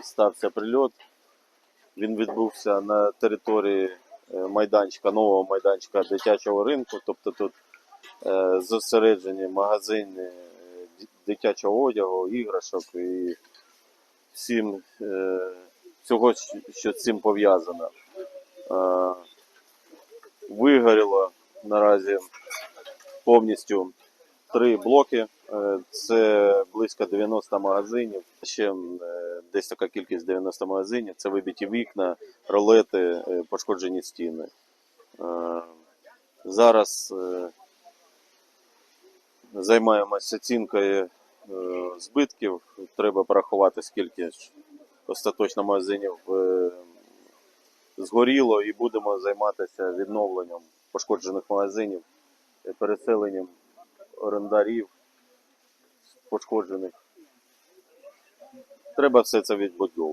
стався прильот. Він відбувся на території майданчика, нового майданчика дитячого ринку. Тобто тут зосереджені магазини дитячого одягу, іграшок і всього, що з цим пов'язано. Вигоріло наразі повністю 3 блоки. Це близько 90 магазинів. Ще десь така кількість 90 магазинів. Це вибиті вікна, ролети, пошкоджені стіни. Зараз займаємося оцінкою збитків. Треба порахувати, скільки остаточно магазинів згоріло, і будемо займатися відновленням пошкоджених магазинів, переселенням орендарів пошкоджених. Треба все це відбудовувати.